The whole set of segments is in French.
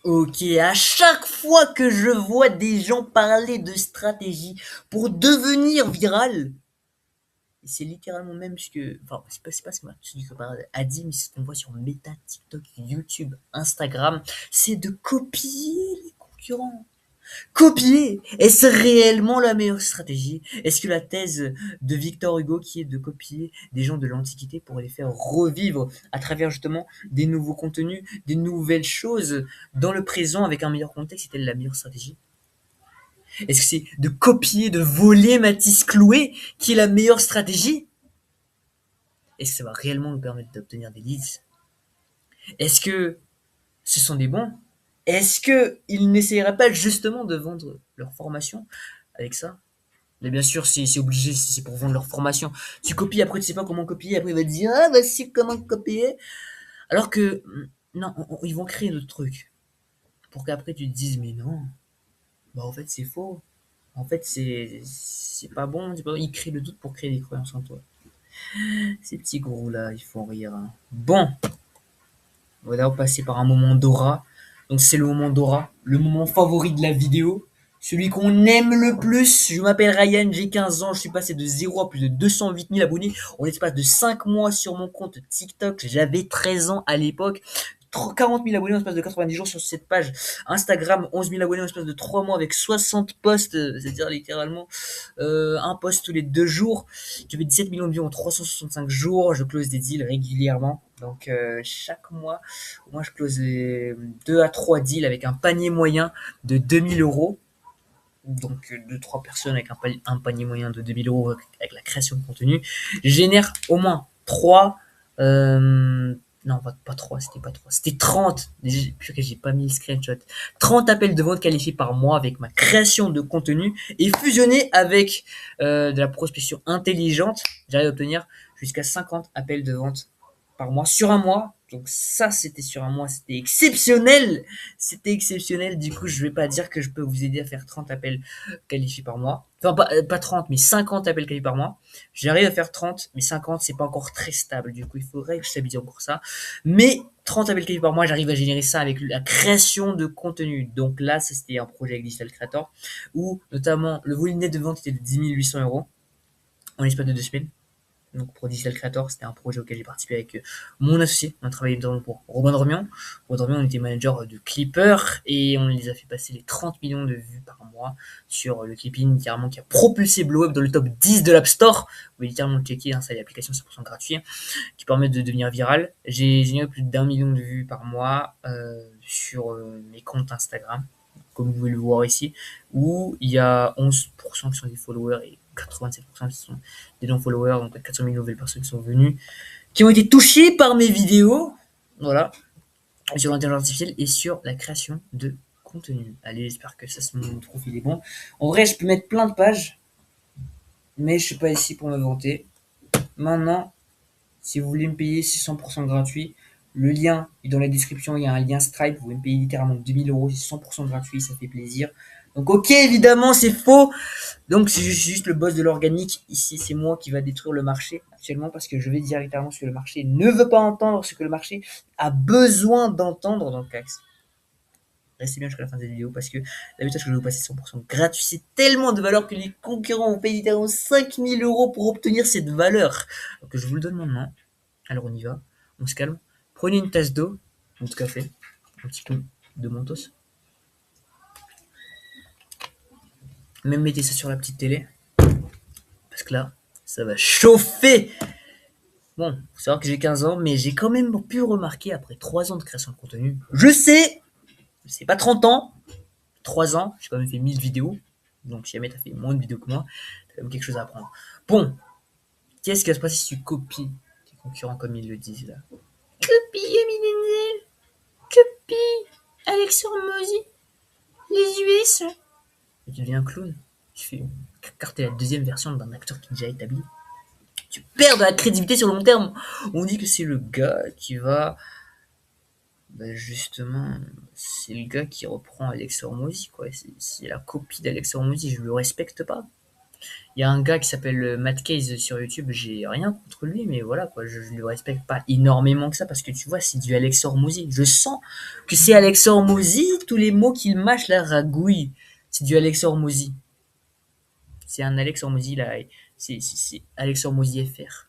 Ok, à chaque fois que je vois des gens parler de stratégie pour devenir viral, c'est littéralement même ce que, enfin, c'est pas ce que Mark Zuckerberg a dit, mais c'est ce qu'on voit sur Meta, TikTok, YouTube, Instagram, c'est de copier les concurrents. Copier! Est-ce réellement la meilleure stratégie? Est-ce que la thèse de Victor Hugo, qui est de copier des gens de l'Antiquité pour les faire revivre à travers justement des nouveaux contenus, des nouvelles choses dans le présent avec un meilleur contexte, c'était la meilleure stratégie? Est-ce que c'est de copier, de voler Mathis Clouet qui est la meilleure stratégie? Est-ce que ça va réellement nous permettre d'obtenir des leads? Est-ce que ce sont des bons? Est-ce qu'ils n'essaieraient pas justement de vendre leur formation avec ça? Mais bien sûr, c'est obligé, c'est pour vendre leur formation. Tu copies, après tu sais pas comment copier, après il va te dire, ah, voici comment copier. Alors que, non, ils vont créer d'autres trucs. Pour qu'après tu te dises, mais non, bah en fait c'est faux. En fait c'est pas bon, ils créent le doute pour créer des croyances en toi. Ces petits gros là, ils font rire, hein. Bon, on va d'abord passer par un moment d'aura. Donc c'est le moment d'aura, le moment favori de la vidéo. Celui qu'on aime le plus. Je m'appelle Ryan, j'ai 15 ans, je suis passé de 0 à plus de 208 000 abonnés en l'espace de 5 mois sur mon compte TikTok. J'avais 13 ans à l'époque. 40 000 abonnés en l'espace de 90 jours sur cette page. Instagram, 11 000 abonnés en l'espace de 3 mois avec 60 posts, c'est-à-dire littéralement un post tous les 2 jours. J'avais 17 millions de vues en 365 jours. Je close des deals régulièrement. Donc chaque mois, moi je close 2 à 3 deals avec un panier moyen de 2 000 euros. Donc 2-3 personnes avec un panier moyen de 2 000 euros avec la création de contenu. Je génère au moins 3 non, pas 3, c'était pas 3, c'était 30. J'ai pas mis le screenshot. 30 appels de vente qualifiés par mois avec ma création de contenu et fusionné avec de la prospection intelligente, j'arrive à obtenir jusqu'à 50 appels de vente par mois sur un mois. Donc ça, c'était sur un mois, c'était exceptionnel. C'était exceptionnel. Du coup, je vais pas dire que je peux vous aider à faire 30 appels qualifiés par mois. Enfin, pas 30, mais 50 appels qualifiés par mois. J'arrive à faire 30, mais 50, c'est pas encore très stable. Du coup, il faudrait que je stabilise encore ça. Mais 30 appels qualifiés par mois, j'arrive à générer ça avec la création de contenu. Donc là, ça, c'était un projet avec Digital Creator où, notamment, le volume net de vente était de 10 800 euros en l'espace de 2 semaines. Donc pour Digital Creator, c'était un projet auquel j'ai participé avec mon associé. On a travaillé notamment pour Robin Dormian. Robin Dormian, on était manager de Clipper et on les a fait passer les 30 millions de vues par mois sur le clipping, littéralement qui a propulsé Blow Up dans le top 10 de l'App Store. Vous pouvez littéralement checker, hein, ça, l'application 100% gratuit qui permet de devenir viral. J'ai généré plus d'1 million de vues par mois sur mes comptes Instagram, comme vous pouvez le voir ici, où il y a 11% qui sont des followers et 87% qui sont des non-followers, donc 400 000 nouvelles personnes qui sont venues, qui ont été touchées par mes vidéos, voilà, sur l'intelligence artificielle et sur la création de contenu. Allez, j'espère que ça, mon profil est bon. En vrai, je peux mettre plein de pages, mais je suis pas ici pour me vanter. Maintenant, si vous voulez me payer, c'est 100% gratuit. Le lien est dans la description, il y a un lien Stripe, vous pouvez me payer littéralement 2 000 euros, c'est 100% gratuit, ça fait plaisir. Donc ok, évidemment, c'est faux. Donc c'est juste le boss de l'organique. Ici, c'est moi qui va détruire le marché actuellement parce que je vais dire littéralement ce que le marché ne veut pas entendre, ce que le marché a besoin d'entendre. Donc restez bien jusqu'à la fin de cette vidéo parce que la méthode que je vais vous passer 100% gratuit, c'est tellement de valeur que les concurrents vont payer littéralement 5 000 euros pour obtenir cette valeur. Donc je vous le donne maintenant. Alors on y va, on se calme. Prenez une tasse d'eau, un petit café, un petit peu de mentos. Même mettez ça sur la petite télé parce que là, ça va chauffer. Bon, faut savoir que j'ai 15 ans, mais j'ai quand même pu remarquer après 3 ans de création de contenu. Je sais, c'est pas 30 ans, 3 ans, j'ai quand même fait 1000 vidéos. Donc si jamais t'as fait moins de vidéos que moi, t'as quand même quelque chose à apprendre. Bon, qu'est-ce qui va se passer si tu copies tes concurrents comme ils le disent là? Copie Yumi Denzel, copie Alex Hormozy, les US. Et tu deviens un clown. Tu fais car t'es la deuxième version d'un acteur qui est déjà établi. Tu perds de la crédibilité sur le long terme. On dit que c'est le gars qui va. Bah justement, c'est le gars qui reprend Alex Hormozy, quoi. C'est la copie d'Alex Hormozy, je le respecte pas. Il y a un gars qui s'appelle Matt Case sur YouTube, j'ai rien contre lui, mais voilà quoi, je le respecte pas énormément que ça parce que tu vois, c'est du Alex Hormozy. Je sens que c'est Alex Hormozy, tous les mots qu'il mâche la ragouille. C'est du Alex Hormozy. C'est un Alex Hormozy là, c'est Alex Hormozy FR.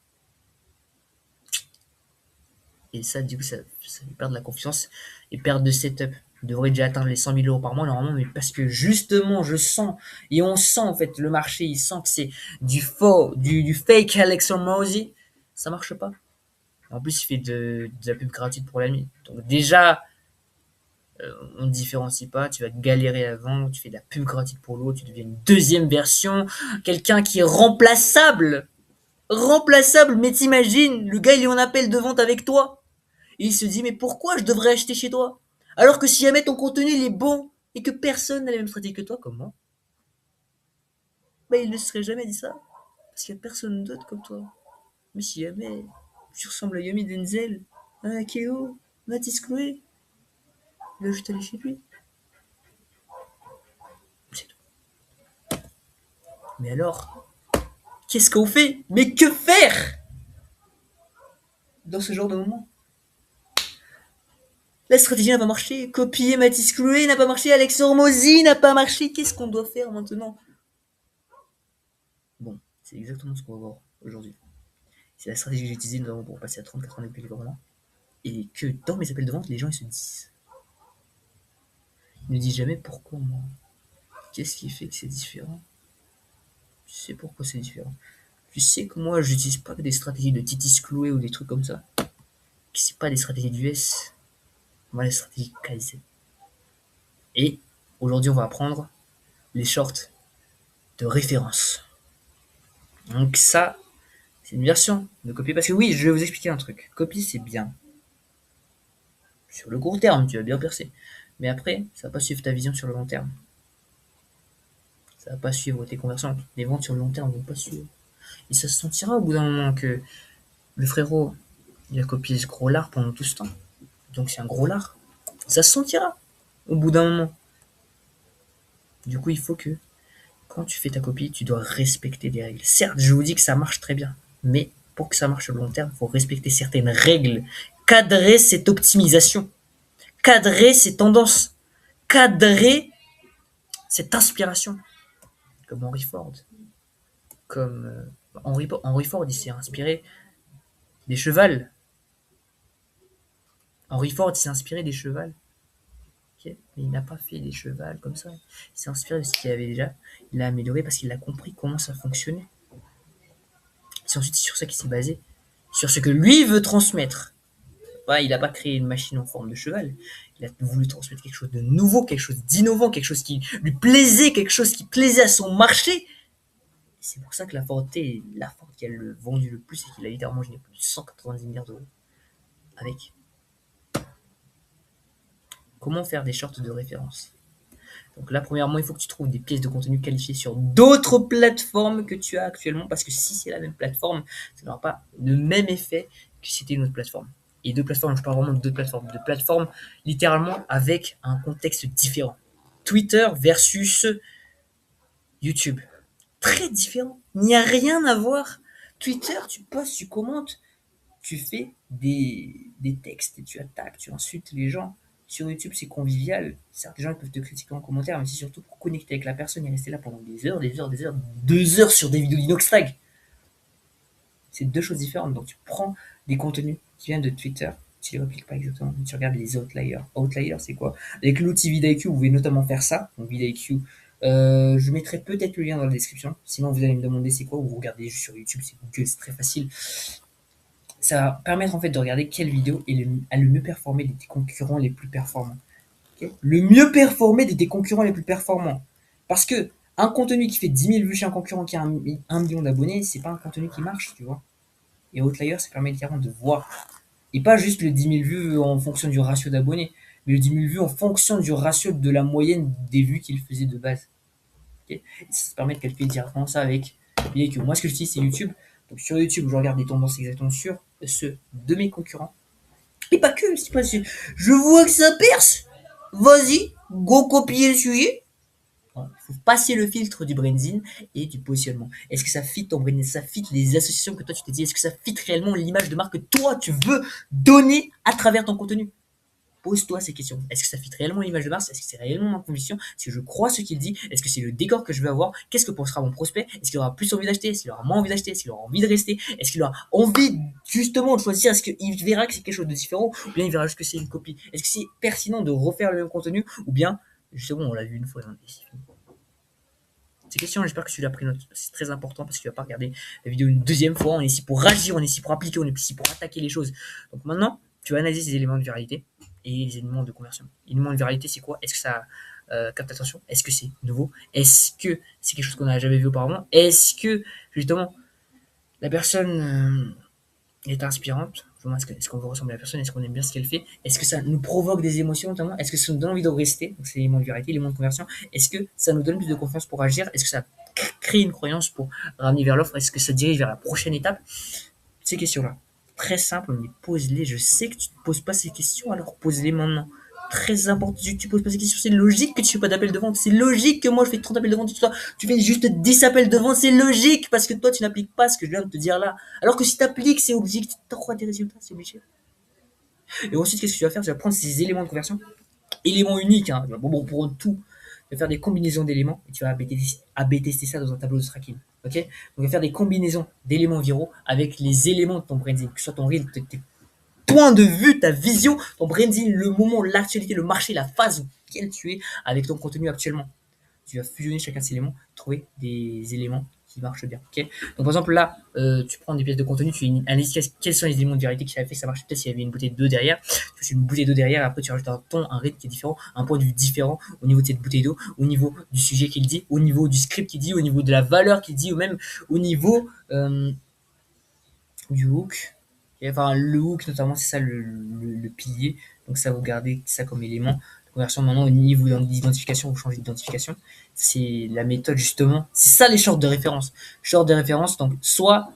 Et ça, du coup, ça fait perdre la confiance et perdre de setup. Il devrait déjà atteindre les 100 000 € par mois normalement, mais parce que justement, je sens, et on sent en fait, le marché, il sent que c'est du faux, du fake Alex Hormozy, ça marche pas. En plus, il fait de la pub gratuite pour la nuit. Donc déjà, on ne différencie pas, tu vas galérer avant, tu fais de la pub gratuite pour l'autre, tu deviens une deuxième version, quelqu'un qui est remplaçable. Remplaçable, mais t'imagines, le gars il est en appel de vente avec toi. Et il se dit, mais pourquoi je devrais acheter chez toi? Alors que si jamais ton contenu il est bon et que personne n'a la même stratégie que toi, comment? Bah, il ne serait jamais dit ça. Parce qu'il n'y a personne d'autre comme toi. Mais si jamais tu ressembles à Yomi Denzel, à Akeo, Mathis Chloé, il va juste aller chez lui. C'est tout. Mais alors, qu'est-ce qu'on fait? Mais que faire dans ce genre de moment? La stratégie n'a pas marché. Copier Mathis Chloé n'a pas marché. Alex Hormozy n'a pas marché. Qu'est-ce qu'on doit faire maintenant? Bon, c'est exactement ce qu'on va voir aujourd'hui. C'est la stratégie que j'ai utilisée notamment pour passer à 34 ans depuis le moment. Et que dans mes appels de vente, les gens ils se disent. Ils ne disent jamais pourquoi moi. Qu'est-ce qui fait que c'est différent? Tu sais pourquoi c'est différent. Tu sais que moi, j'utilise pas que des stratégies de Titis Chloé ou des trucs comme ça. Que c'est pas des stratégies d'US. Moi, les stratégies Kaizen. Et aujourd'hui, on va apprendre les shorts de référence. Donc ça, c'est une version de copie. Parce que oui, je vais vous expliquer un truc. Copie, c'est bien. Sur le court terme, tu vas bien percer. Mais après, ça va pas suivre ta vision sur le long terme. Ça va pas suivre tes conversions. Les ventes sur le long terme vont pas suivre. Et ça se sentira au bout d'un moment que le frérot, il a copié ce gros lard pendant tout ce temps. Donc c'est un gros lard. Ça se sentira au bout d'un moment. Du coup, il faut que quand tu fais ta copie, tu dois respecter des règles. Certes, je vous dis que ça marche très bien, mais pour que ça marche sur le long terme, il faut respecter certaines règles, cadrer cette optimisation, cadrer ces tendances, cadrer cette inspiration. Comme Henry Ford, comme Henry Ford, il s'est inspiré des chevals. Henry Ford s'est inspiré des chevals. Okay, mais il n'a pas fait des chevals comme ça. Il s'est inspiré de ce qu'il avait déjà. Il l'a amélioré parce qu'il a compris comment ça fonctionnait. C'est ensuite sur ça qu'il s'est basé. Sur ce que lui veut transmettre. Il n'a pas créé une machine en forme de cheval. Il a voulu transmettre quelque chose de nouveau, quelque chose d'innovant, quelque chose qui lui plaisait, quelque chose qui plaisait à son marché. C'est pour ça que la Ford T est la Ford qui a vendu le plus et qu'il a littéralement gagné plus de 190 milliards d'euros. Avec. Comment faire des shorts de référence? Donc là, premièrement, il faut que tu trouves des pièces de contenu qualifiées sur d'autres plateformes que tu as actuellement, parce que si c'est la même plateforme, ça n'aura pas le même effet que si c'était une autre plateforme. Et deux plateformes, je parle vraiment de deux plateformes. De plateformes littéralement avec un contexte différent. Twitter versus YouTube. Très différent. Il n'y a rien à voir. Twitter, tu postes, tu commentes, tu fais des textes, et tu attaques, tu insultes les gens. Sur YouTube, c'est convivial. Certains gens peuvent te critiquer en commentaire, mais c'est surtout pour connecter avec la personne et rester là pendant des heures, des heures, des heures, 2 heures sur des vidéos d'Inoxtag. C'est deux choses différentes. Donc tu prends des contenus qui viennent de Twitter, tu les repliques pas exactement, tu regardes les outliers. Outliers, c'est quoi? Avec l'outil vidIQ, vous pouvez notamment faire ça. Donc vidIQ, je mettrai peut-être le lien dans la description. Sinon, vous allez me demander c'est quoi, ou vous regardez juste sur YouTube, c'est Google, c'est très facile. Ça va permettre en fait de regarder quelle vidéo a le mieux performé de tes concurrents les plus performants. Okay, le mieux performé de tes concurrents les plus performants. Parce que un contenu qui fait 10 000 vues chez un concurrent qui a 1 million d'abonnés, c'est pas un contenu qui marche, tu vois. Et Outlier, ça permet littéralement de voir. Et pas juste le 10 000 vues en fonction du ratio d'abonnés, mais le 10 000 vues en fonction du ratio de la moyenne des vues qu'il faisait de base. Okay, et ça permet de calculer directement ça avec vidIQ. Moi, ce que j'utilise, c'est YouTube. Donc sur YouTube, je regarde des tendances exactement sur ceux de mes concurrents. Et pas que, c'est pas je vois que ça perce. Vas-y, go copier le sujet. faut passer le filtre du branding et du positionnement. Est-ce que ça fit ton branding? Ça fit les associations que toi tu te dis? Est-ce que ça fit réellement l'image de marque que toi tu veux donner à travers ton contenu? Pose-toi ces questions. Est-ce que ça fit réellement l'image de Mars? Est-ce que c'est réellement ma conviction? Est-ce que je crois ce qu'il dit? Est-ce que c'est le décor que je veux avoir? Qu'est-ce que pensera mon prospect? Est-ce qu'il aura plus envie d'acheter? Est-ce qu'il aura moins envie d'acheter? Est-ce qu'il aura envie de rester? Est-ce qu'il aura envie justement de choisir? Est-ce qu'il verra que c'est quelque chose de différent? Ou bien il verra juste que c'est une copie? Est-ce que c'est pertinent de refaire le même contenu? Ou bien, justement, on l'a vu une fois et c'est fini. Ces questions, j'espère que tu l'as pris note. C'est très important parce que tu vas pas regarder la vidéo une deuxième fois. On est ici pour agir, on est ici pour appliquer, on est ici pour attaquer les choses. Donc maintenant, tu vas analyser ces éléments de viralité et les éléments de conversion. L'élément de viralité, c'est quoi? Est-ce que ça capte l'attention? Est-ce que c'est nouveau? Est-ce que c'est quelque chose qu'on n'a jamais vu auparavant? Est-ce que, justement, la personne est inspirante? Est-ce qu'on veut ressembler à la personne? Est-ce qu'on aime bien ce qu'elle fait? Est-ce que ça nous provoque des émotions notamment? Est-ce que ça nous donne envie de rester? Donc c'est l'élément de viralité, l'élément de conversion. Est-ce que ça nous donne plus de confiance pour agir? Est-ce que ça crée une croyance pour ramener vers l'offre? Est-ce que ça dirige vers la prochaine étape? Ces questions-là, très simples, mais pose-les. Je sais que tu ne te poses pas ces questions, alors pose-les maintenant. Très important, tu poses pas ces questions. C'est logique que tu fais pas d'appel de vente. C'est logique que moi je fais 30 appels de vente et tout ça. Tu fais juste 10 appels de vente. C'est logique parce que toi tu n'appliques pas ce que je viens de te dire là. Alors que si tu appliques, c'est obligé que tu auras des résultats. C'est obligé. Et ensuite, qu'est-ce que tu vas faire? Tu vas prendre ces éléments de conversion, éléments uniques, hein. Bon, pour tout, tu vas faire des combinaisons d'éléments et tu vas AB tester ça dans un tableau de tracking. Ok? Donc, tu vas faire des combinaisons d'éléments viraux avec les éléments de ton branding, que ce soit ton reel, tes points de vue, ta vision, ton branding, le moment, l'actualité, le marché, la phase où tu es avec ton contenu actuellement. Tu vas fusionner chacun de ces éléments, trouver des éléments qui marchent bien. Ok. Donc par exemple là, tu prends des pièces de contenu, tu analyses quels sont les éléments de vérité qui avaient fait que ça marche. Peut-être s'il y avait une bouteille d'eau derrière, tu fais une bouteille d'eau derrière, et après tu rajoutes un ton, un rythme qui est différent, un point de vue différent au niveau de cette bouteille d'eau, au niveau du sujet qu'il dit, au niveau du script qu'il dit, au niveau de la valeur qu'il dit, ou même au niveau du hook. Et enfin, le hook notamment, c'est ça le pilier. Donc ça, vous gardez ça comme élément. Conversion maintenant au niveau d'identification, vous changez d'identification. C'est la méthode justement. C'est ça les shorts de référence. Shorts de référence, donc soit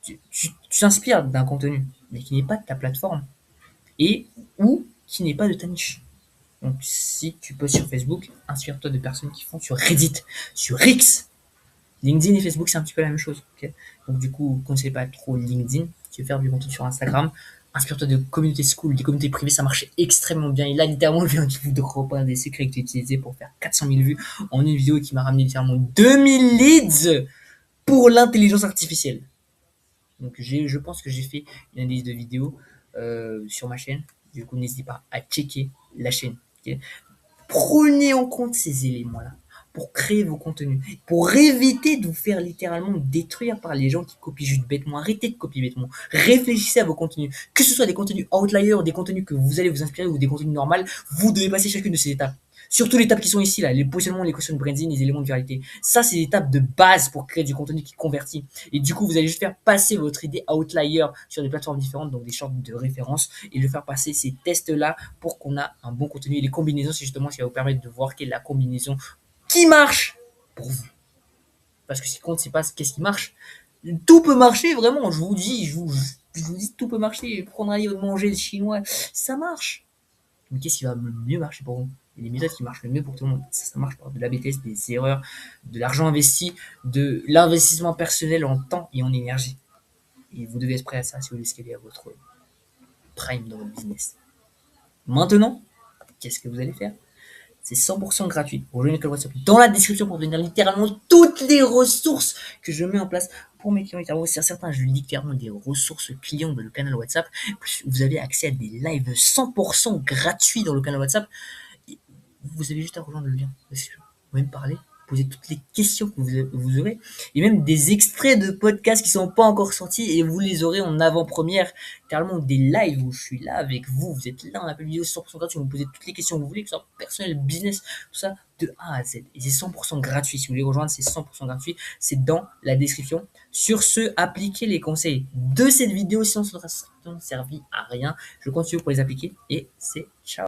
tu t'inspires d'un contenu, mais qui n'est pas de ta plateforme, et ou qui n'est pas de ta niche. Donc si tu postes sur Facebook, inspire-toi de personnes qui font sur Reddit, sur X. LinkedIn et Facebook, c'est un petit peu la même chose. Okay, donc du coup, conseille pas trop LinkedIn. Tu veux faire du contenu sur Instagram, inspire-toi de communautés school, des communautés privées, ça marche extrêmement bien. Et là, littéralement, je viens de reprendre des secrets que j'ai utilisés pour faire 400 000 vues en une vidéo qui m'a ramené littéralement 2000 leads pour l'intelligence artificielle. Donc je pense que j'ai fait une analyse de vidéo sur ma chaîne. Du coup, n'hésitez pas à checker la chaîne. Okay, prenez en compte ces éléments-là pour créer vos contenus, pour éviter de vous faire littéralement détruire par les gens qui copient juste bêtement. Arrêtez de copier bêtement. Réfléchissez à vos contenus. Que ce soit des contenus outliers, des contenus que vous allez vous inspirer ou des contenus normaux, vous devez passer chacune de ces étapes. Surtout les étapes qui sont ici, là, les positionnements, les questions de branding, les éléments de viralité. Ça, c'est des étapes de base pour créer du contenu qui convertit. Et du coup, vous allez juste faire passer votre idée outlier sur des plateformes différentes, donc des shorts de référence, et le faire passer ces tests-là pour qu'on a un bon contenu. Et les combinaisons, c'est justement ce qui va vous permettre de voir quelle est la combinaison qui marche pour vous. Parce que ce qui compte, c'est pas qu'est-ce qui marche. Tout peut marcher, vraiment, je vous dis, tout peut marcher. Prendre un livre, manger le chinois, ça marche. Mais qu'est-ce qui va le mieux marcher pour vous? Et les méthodes qui marchent le mieux pour tout le monde, ça marche par de l'AB test, des erreurs, de l'argent investi, de l'investissement personnel en temps et en énergie. Et vous devez être prêt à ça si vous voulez scaler à votre prime dans votre business. Maintenant, qu'est-ce que vous allez faire? C'est 100% gratuit. Rejoignez l'école WhatsApp dans la description pour obtenir littéralement toutes les ressources que je mets en place pour mes clients. C'est certains, je lis littéralement des ressources clients dans le canal WhatsApp. Vous avez accès à des lives 100% gratuits dans le canal WhatsApp. Et vous avez juste à rejoindre le lien. Vous pouvez me parler, poser toutes les questions que vous aurez. Et même des extraits de podcasts qui sont pas encore sortis et vous les aurez en avant-première. Littéralement des lives où je suis là avec vous. Vous êtes là, on appelle vidéo 100% gratuit. Vous me posez toutes les questions que vous voulez, que ce soit personnel, business, tout ça, de A à Z. Et c'est 100% gratuit. Si vous voulez rejoindre, c'est 100% gratuit. C'est dans la description. Sur ce, appliquez les conseils de cette vidéo. Sinon, ça ne servi à rien. Je continue pour les appliquer et c'est ciao.